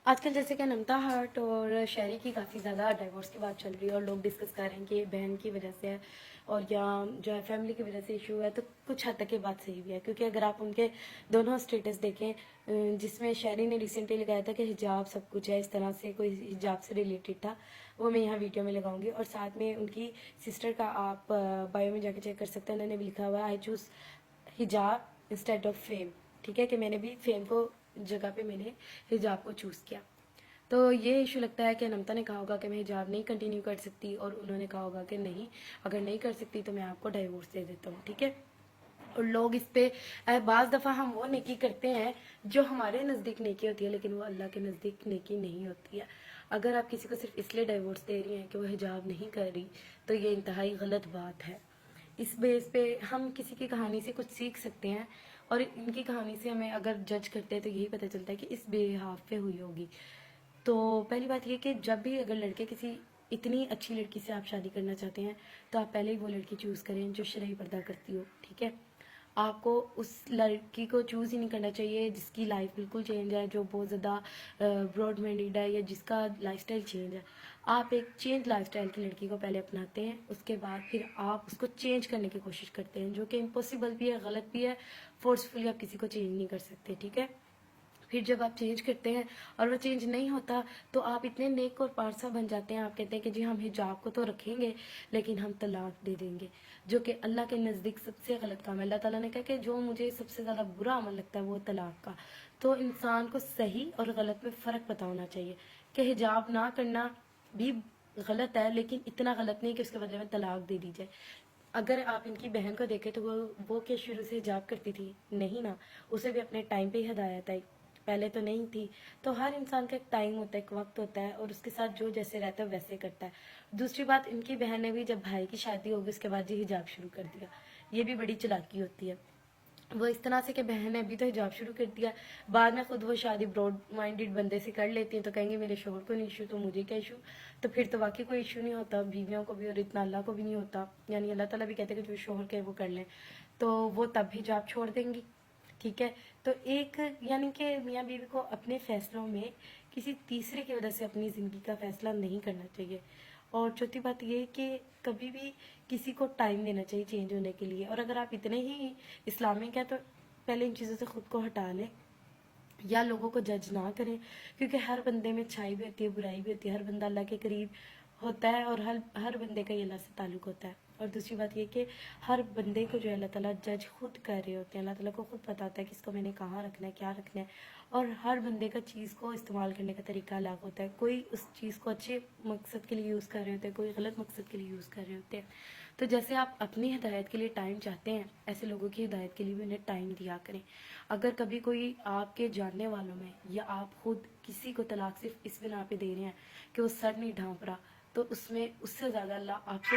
آج کل جیسے کہ نمتا ہاٹ اور شہری کی کافی زیادہ ڈائیورس کی بات چل رہی ہے اور لوگ ڈسکس کر رہے ہیں کہ بہن کی وجہ سے ہے اور یا جو ہے فیملی کی وجہ سے ایشو ہے، تو کچھ حد تک یہ بات صحیح بھی ہے، کیونکہ اگر آپ ان کے دونوں اسٹیٹس دیکھیں جس میں شہری نے ریسنٹلی لگایا تھا کہ حجاب سب کچھ ہے، اس طرح سے کوئی حجاب سے ریلیٹڈ تھا، وہ میں یہاں ویڈیو میں لگاؤں گی، اور ساتھ میں ان کی سسٹر کا آپ بایو میں جا کے چیک کر سکتے ہیں، انہوں نے بھی لکھا ہوا ہے آئی چوز حجاب انسٹیڈ آف فیم، ٹھیک ہے، کہ میں نے بھی فیم کو جگہ پہ میں نے حجاب کو چوز کیا۔ تو یہ ایشو لگتا ہے کہ نمتا نے کہا ہوگا کہ میں حجاب نہیں کنٹینیو کر سکتی، اور انہوں نے کہا ہوگا کہ نہیں، اگر نہیں کر سکتی تو میں آپ کو ڈائیورس دے دیتا ہوں، ٹھیک ہے۔ اور لوگ اس پہ بعض دفعہ ہم وہ نیکی کرتے ہیں جو ہمارے نزدیک نیکی ہوتی ہے، لیکن وہ اللہ کے نزدیک نیکی نہیں ہوتی ہے۔ اگر آپ کسی کو صرف اس لیے ڈائیورس دے رہی ہیں کہ وہ حجاب نہیں کر رہی، تو یہ انتہائی غلط بات ہے۔ اس بیس پہ ہم کسی کی کہانی سے کچھ سیکھ سکتے ہیں، اور ان کی کہانی سے ہمیں اگر جج کرتے ہیں تو یہی پتہ چلتا ہے کہ اس بے حاف پہ ہوئی ہوگی۔ تو پہلی بات یہ کہ جب بھی اگر لڑکے کسی اتنی اچھی لڑکی سے آپ شادی کرنا چاہتے ہیں تو آپ پہلے ہی وہ لڑکی چوز کریں جو شرعی پردہ کرتی ہو، ٹھیک ہے۔ آپ کو اس لڑکی کو چوز ہی نہیں کرنا چاہیے جس کی لائف بالکل چینج ہے، جو بہت زیادہ براڈ مائنڈیڈ ہے، یا جس کا لائف سٹائل چینج ہے۔ آپ ایک چینج لائف سٹائل کی لڑکی کو پہلے اپناتے ہیں، اس کے بعد پھر آپ اس کو چینج کرنے کی کوشش کرتے ہیں، جو کہ امپاسبل بھی ہے، غلط بھی ہے، فورسفلی آپ کسی کو چینج نہیں کر سکتے، ٹھیک ہے۔ پھر جب آپ چینج کرتے ہیں اور وہ چینج نہیں ہوتا تو آپ اتنے نیک اور پارسا بن جاتے ہیں، آپ کہتے ہیں کہ جی ہم حجاب کو تو رکھیں گے لیکن ہم طلاق دے دیں گے، جو کہ اللہ کے نزدیک سب سے غلط کام ہے۔ اللہ تعالیٰ نے کہا کہ جو مجھے سب سے زیادہ برا عمل لگتا ہے وہ طلاق کا۔ تو انسان کو صحیح اور غلط میں فرق پتہ ہونا چاہیے کہ حجاب نہ کرنا بھی غلط ہے، لیکن اتنا غلط نہیں کہ اس کے بدلے میں طلاق دے دی جائے۔ اگر آپ ان کی بہن کو دیکھیں تو وہ کہ شروع سے حجاب کرتی تھی؟ نہیں نا، اسے بھی اپنے ٹائم پہ ہی ہدایت آئی، پہلے تو نہیں تھی۔ تو ہر انسان کا ایک ٹائم ہوتا ہے، ایک وقت ہوتا ہے، اور اس کے ساتھ جو جیسے رہتا ہے ویسے کرتا ہے۔ دوسری بات، ان کی بہن نے بھی جب بھائی کی شادی ہوگی اس کے بعد یہ حجاب شروع کر دیا، یہ بھی بڑی چلاکی ہوتی ہے۔ وہ اس طرح سے کہ بہن نے ابھی تو حجاب شروع کر دیا، بعد میں خود وہ شادی براڈ مائنڈیڈ بندے سے کر لیتی ہیں تو کہیں گے میرے شوہر کو نہیں ایشو تو مجھے کیا ایشو، تو پھر تو واقعی کوئی ایشو نہیں ہوتا، بیویوں کو بھی اور اتنا اللہ کو بھی نہیں ہوتا، یعنی اللہ تعالیٰ بھی کہتے ہیں کہ جو شوہر کے وہ کر لیں، تو وہ تب حجاب چھوڑ دیں گی، ٹھیک ہے۔ تو ایک یعنی کہ میاں بیوی کو اپنے فیصلوں میں کسی تیسرے کی وجہ سے اپنی زندگی کا فیصلہ نہیں کرنا چاہیے۔ اور چوتھی بات یہ کہ کبھی بھی کسی کو ٹائم دینا چاہیے چینج ہونے کے لیے، اور اگر آپ اتنے ہی اسلامک ہیں تو پہلے ان چیزوں سے خود کو ہٹا لیں، یا لوگوں کو جج نہ کریں، کیونکہ ہر بندے میں اچھائی بھی ہوتی ہے، برائی بھی ہوتی ہے، ہر بندہ اللہ کے قریب ہوتا ہے، اور ہر بندے کا یہ اللہ سے تعلق ہوتا ہے۔ اور دوسری بات یہ کہ ہر بندے کو جو ہے اللہ تعالیٰ جج خود کر رہے ہوتے ہیں، اللہ تعالیٰ کو خود پتہ ہوتا ہے کہ اس کو میں نے کہاں رکھنا ہے، کیا رکھنا ہے، اور ہر بندے کا چیز کو استعمال کرنے کا طریقہ الگ ہوتا ہے، کوئی اس چیز کو اچھے مقصد کے لیے یوز کر رہے ہوتے ہیں، کوئی غلط مقصد کے لیے یوز کر رہے ہوتے ہیں۔ تو جیسے آپ اپنی ہدایت کے لیے ٹائم چاہتے ہیں، ایسے لوگوں کی ہدایت کے لیے بھی انہیں ٹائم دیا کریں۔ اگر کبھی کوئی آپ کے جاننے والوں میں یا آپ خود کسی کو طلاق صرف اس بنا پہ دے رہے ہیں کہ وہ سر نہیں ڈھانپ رہا، تو اس میں اس سے زیادہ اللہ آپ سے